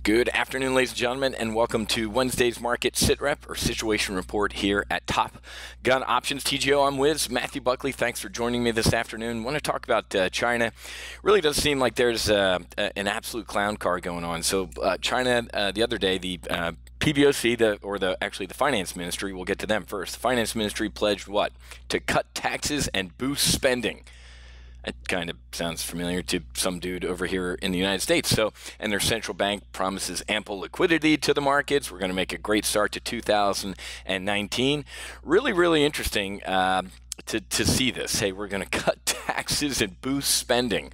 Good afternoon, ladies and gentlemen, and welcome to Wednesday's Market SITREP, or Situation Report, here at Top Gun Options. TGO, I'm Wiz. Matthew Buckley, thanks for joining me this afternoon. I want to talk about China. Really does seem like there's an absolute clown car going on. So China, the other day, the PBOC, actually the Finance Ministry, we'll get to them first. The Finance Ministry pledged what? To cut taxes and boost spending. It kind of sounds familiar to some dude over here in the United States. So, and their central bank promises ample liquidity to the markets. We're going to make a great start to 2019. Really, really interesting to see this. Hey, we're going to cut taxes and boost spending.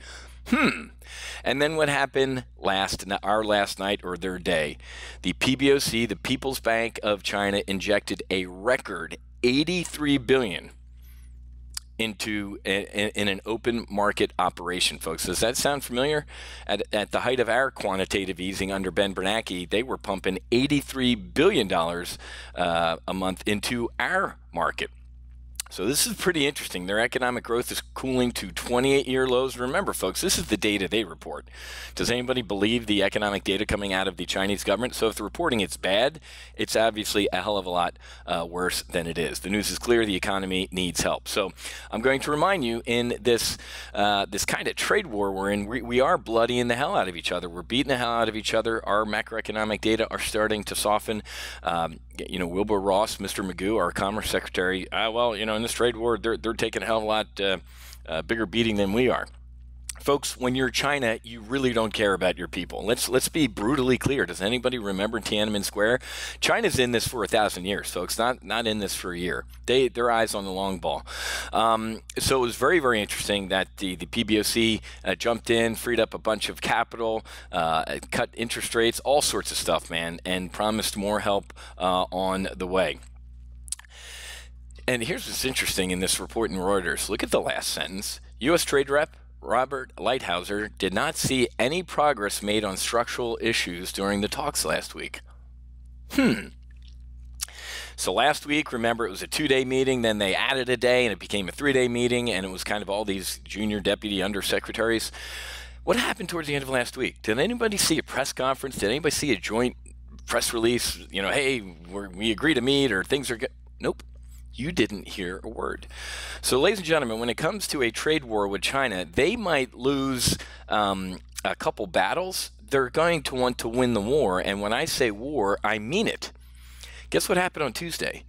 And then what happened our last night, or their day? The PBOC, the People's Bank of China, injected a record $83 billion in an open market operation, folks. Does that sound familiar? At the height of our quantitative easing under Ben Bernanke, they were pumping $83 billion a month into our market. So this is pretty interesting. Their economic growth is cooling to 28-year lows. Remember, folks, this is the data they report. Does anybody believe the economic data coming out of the Chinese government? So if the reporting is bad, it's obviously a hell of a lot worse than it is. The news is clear. The economy needs help. So I'm going to remind you, in this this kind of trade war we're in, we are bloodying the hell out of each other. We're beating the hell out of each other. Our macroeconomic data are starting to soften. Wilbur Ross, Mr. Magoo, our Commerce Secretary, in this trade war, they're taking a hell of a lot bigger beating than we are. Folks, when you're China, you really don't care about your people. Let's be brutally clear. Does anybody remember Tiananmen Square? China's in this for 1,000 years, folks. Not in this for a year. Their eyes on the long ball. So it was very, very interesting that the PBOC jumped in, freed up a bunch of capital, cut interest rates, all sorts of stuff, man, and promised more help on the way. And here's what's interesting in this report in Reuters. Look at the last sentence. U.S. Trade Rep Robert Lighthizer did not see any progress made on structural issues during the talks last week. So last week, remember, it was a 2-day meeting, then they added a day, and it became a 3-day meeting, and it was kind of all these junior deputy undersecretaries. What happened towards the end of last week? Did anybody see a press conference? Did anybody see a joint press release? Hey, we agree to meet, or things are good? Nope. You didn't hear a word. So, ladies and gentlemen, when it comes to a trade war with China, they might lose a couple battles. They're going to want to win the war. And when I say war, I mean it. Guess what happened on Tuesday?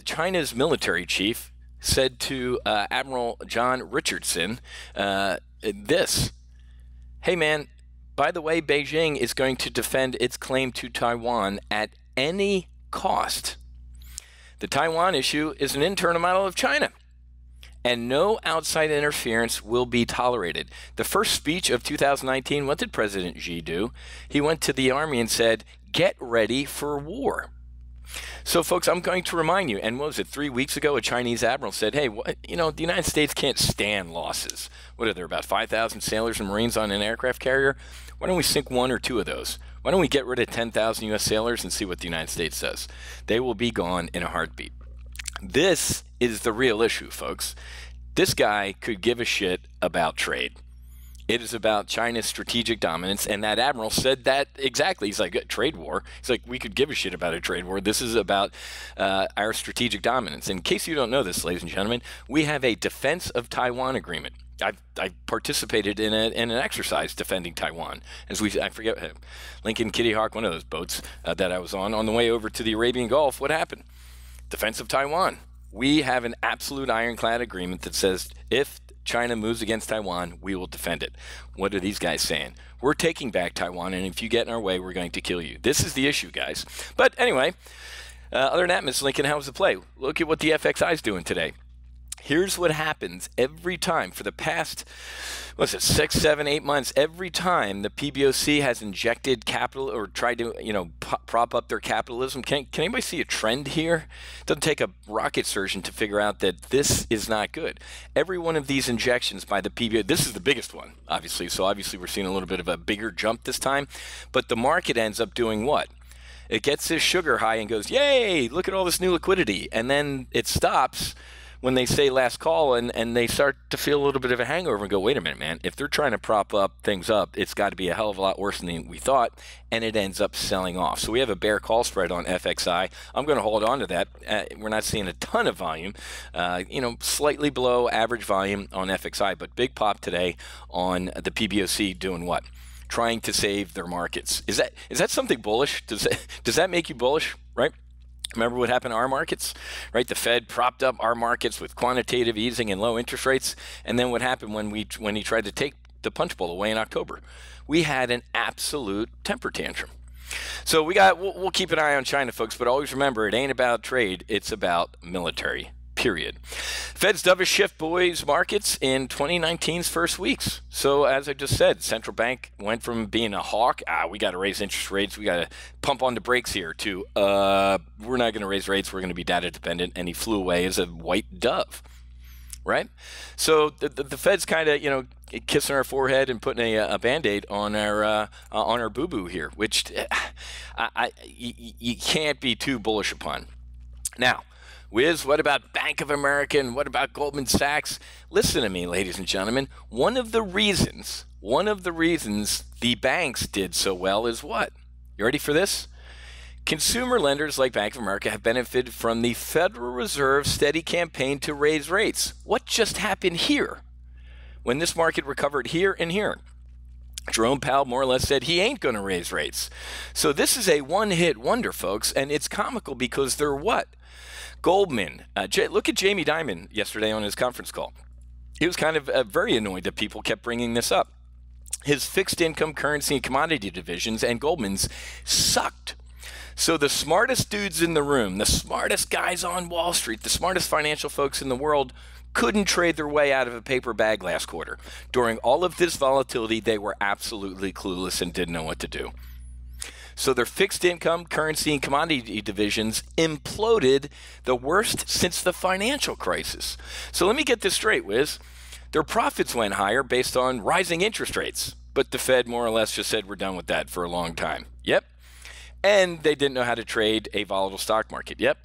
China's military chief said to Admiral John Richardson this: hey, man, by the way, Beijing is going to defend its claim to Taiwan at any cost. The Taiwan issue is an internal matter of China, and no outside interference will be tolerated. The first speech of 2019, what did President Xi do? He went to the army and said, get ready for war. So, folks, I'm going to remind you, and what was it, 3 weeks ago, a Chinese admiral said, hey, the United States can't stand losses. What are there, about 5,000 sailors and Marines on an aircraft carrier? Why don't we sink 1 or 2 of those? Why don't we get rid of 10,000 U.S. sailors and see what the United States says? They will be gone in a heartbeat. This is the real issue, folks. This guy could give a shit about trade. It is about China's strategic dominance, and that admiral said that exactly. He's like, a trade war? He's like, we could give a shit about a trade war. This is about our strategic dominance. In case you don't know this, ladies and gentlemen, we have a Defense of Taiwan agreement. I've participated in an exercise defending Taiwan. I forget, Lincoln Kitty Hawk, one of those boats that I was on the way over to the Arabian Gulf. What happened? Defense of Taiwan. We have an absolute ironclad agreement that says if China moves against Taiwan, we will defend it. What are these guys saying? We're taking back Taiwan, and if you get in our way, we're going to kill you. This is the issue, guys. But anyway, other than that, Ms. Lincoln, how was the play? Look at what the FXI is doing today. Here's what happens every time for the past, 6, 7, 8 months. Every time the PBOC has injected capital or tried to, prop up their capitalism. Can anybody see a trend here? It doesn't take a rocket surgeon to figure out that this is not good. Every one of these injections by the PBOC, this is the biggest one, obviously. So obviously we're seeing a little bit of a bigger jump this time. But the market ends up doing what? It gets this sugar high and goes, yay, look at all this new liquidity. And then it stops when they say last call and they start to feel a little bit of a hangover and go, wait a minute, man, if they're trying to prop up things up, it's got to be a hell of a lot worse than we thought, and it ends up selling off. So we have a bear call spread on FXI. I'm going to hold on to that. We're not seeing a ton of volume, slightly below average volume on FXI, but big pop today on the PBOC doing what? Trying to save their markets. Is that something bullish? Does that make you bullish, right? Remember what happened to our markets, right? The Fed propped up our markets with quantitative easing and low interest rates, and then what happened when he tried to take the punch bowl away in October? We had an absolute temper tantrum. So we'll keep an eye on China, folks, but always remember, it ain't about trade, it's about military. Period. Fed's dovish shift buoys markets in 2019's first weeks. So as I just said, central bank went from being a hawk, we got to raise interest rates, we got to pump on the brakes here, to we're not going to raise rates, we're going to be data dependent, and he flew away as a white dove, right? So the Fed's kind of kissing our forehead and putting a Band-Aid on our boo-boo here, which you can't be too bullish upon. Now, Wiz, what about Bank of America and what about Goldman Sachs? Listen to me, ladies and gentlemen. One of the reasons the banks did so well is what? You ready for this? Consumer lenders like Bank of America have benefited from the Federal Reserve's steady campaign to raise rates. What just happened here? When this market recovered here and here, Jerome Powell more or less said he ain't going to raise rates. So this is a one-hit wonder, folks, and it's comical because they're what? Goldman. Look at Jamie Dimon yesterday on his conference call. He was kind of very annoyed that people kept bringing this up. His fixed income, currency, and commodity divisions and Goldman's sucked. So the smartest dudes in the room, the smartest guys on Wall Street, the smartest financial folks in the world couldn't trade their way out of a paper bag last quarter. During all of this volatility, they were absolutely clueless and didn't know what to do. So their fixed income, currency, and commodity divisions imploded the worst since the financial crisis. So let me get this straight, Wiz. Their profits went higher based on rising interest rates, but the Fed more or less just said we're done with that for a long time. Yep. And they didn't know how to trade a volatile stock market. Yep.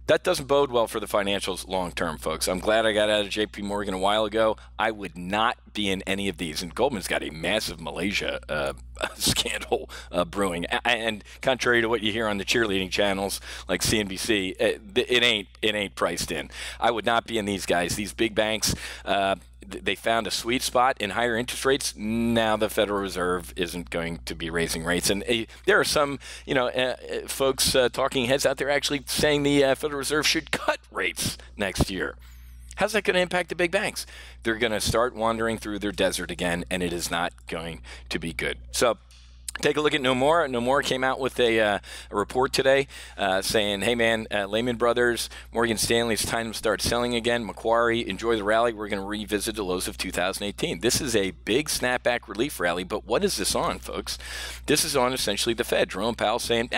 That doesn't bode well for the financials long term, folks. I'm glad I got out of JP Morgan a while ago. I would not be in any of these. And Goldman's got a massive Malaysia scandal brewing. And contrary to what you hear on the cheerleading channels like CNBC, it ain't priced in. I would not be in these guys. These big banks, they found a sweet spot in higher interest rates. Now the Federal Reserve isn't going to be raising rates. And there are some, folks, talking heads out there actually saying the Federal Reserve should cut rates next year. How's that going to impact the big banks? They're going to start wandering through their desert again, and it is not going to be good. So take a look at Nomura. Nomura came out with a report today saying, hey, man, Lehman Brothers, Morgan Stanley, it's time to start selling again. Macquarie, enjoy the rally. We're going to revisit the lows of 2018. This is a big snapback relief rally, but what is this on, folks? This is on essentially the Fed. Jerome Powell saying,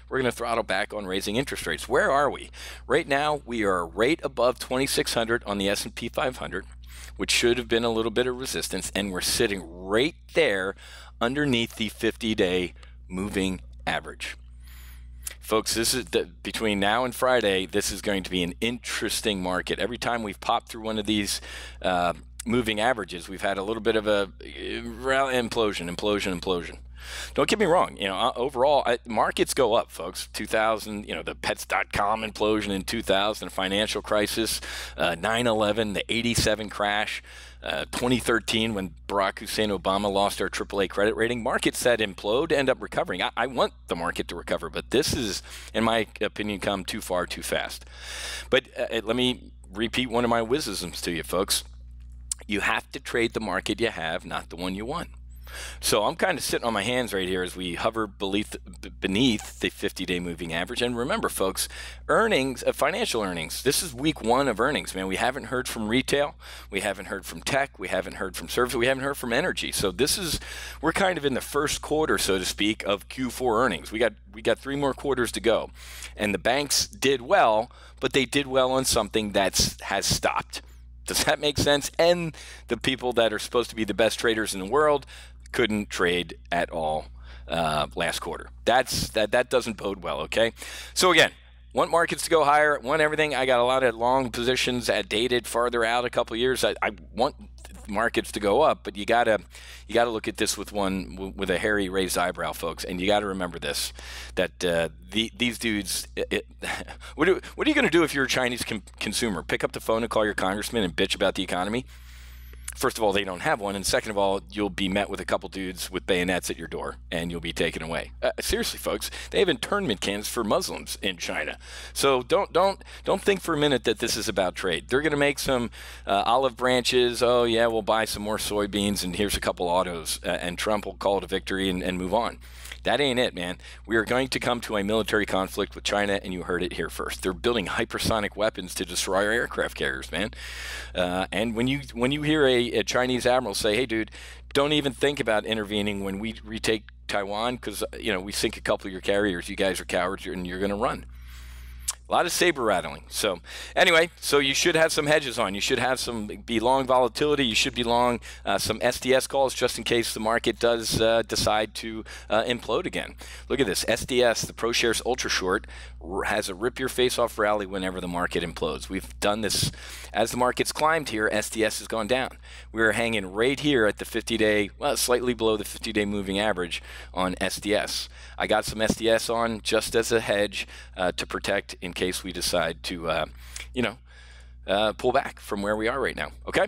we're going to throttle back on raising interest rates. Where are we? Right now, we are right above 2,600 on the S&P 500, which should have been a little bit of resistance, and we're sitting right there underneath the 50-day moving average. Folks, this is between now and Friday, this is going to be an interesting market. Every time we've popped through one of these moving averages, we've had a little bit of a implosion. Don't get me wrong, overall, markets go up, folks. 2000, the pets.com implosion in 2000, financial crisis, 9/11, the 87 crash, 2013 when Barack Hussein Obama lost our AAA credit rating. Markets that implode end up recovering. I want the market to recover, but this is, in my opinion, come too far too fast. But let me repeat one of my wizisms to you, folks. You have to trade the market you have, not the one you want. So I'm kind of sitting on my hands right here as we hover beneath the 50-day moving average. And remember, folks, earnings, financial earnings, this is week one of earnings, man. We haven't heard from retail. We haven't heard from tech. We haven't heard from service. We haven't heard from energy. So we're kind of in the first quarter, so to speak, of Q4 earnings. We got 3 more quarters to go. And the banks did well, but they did well on something that has stopped. Does that make sense? And the people that are supposed to be the best traders in the world couldn't trade at all last quarter. That doesn't bode well, okay? So again, Want markets to go higher, want everything. I got a lot of long positions at dated farther out a couple of years. I want markets to go up, but you gotta look at this with a hairy raised eyebrow, folks, and you got to remember this: that these dudes. What are you going to do if you're a Chinese consumer? Pick up the phone and call your congressman and bitch about the economy? First of all, they don't have one, and second of all, you'll be met with a couple dudes with bayonets at your door, and you'll be taken away. Seriously, folks, they have internment camps for Muslims in China. So don't think for a minute that this is about trade. They're going to make some olive branches. Oh yeah, we'll buy some more soybeans, and here's a couple autos, and Trump will call it a victory and move on. That ain't it, man. We are going to come to a military conflict with China, and you heard it here first. They're building hypersonic weapons to destroy our aircraft carriers, man. And when you hear a Chinese admiral say, "Hey, dude, don't even think about intervening when we retake Taiwan because we sink a couple of your carriers. You guys are cowards, and you're going to run." A lot of saber rattling. So anyway, so you should have some hedges on. You should have be long volatility. You should be long some SDS calls just in case the market does decide to implode again. Look at this. SDS, the ProShares Ultra Short, has a rip your face off rally whenever the market implodes. We've done this as the market's climbed here. SDS has gone down. We're hanging right here at the 50-day, well, slightly below the 50-day moving average on SDS. I got some SDS on just as a hedge to protect in case we decide to, pull back from where we are right now. Okay.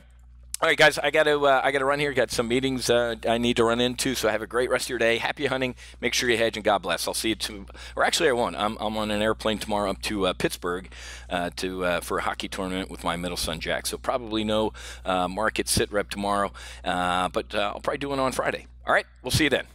All right, guys, I got to run here. Got some meetings I need to run into. So have a great rest of your day. Happy hunting. Make sure you hedge and God bless. I'll see you or actually I won't. I'm on an airplane tomorrow up to Pittsburgh for a hockey tournament with my middle son Jack. So probably no market SITREP tomorrow, but I'll probably do one on Friday. All right, we'll see you then.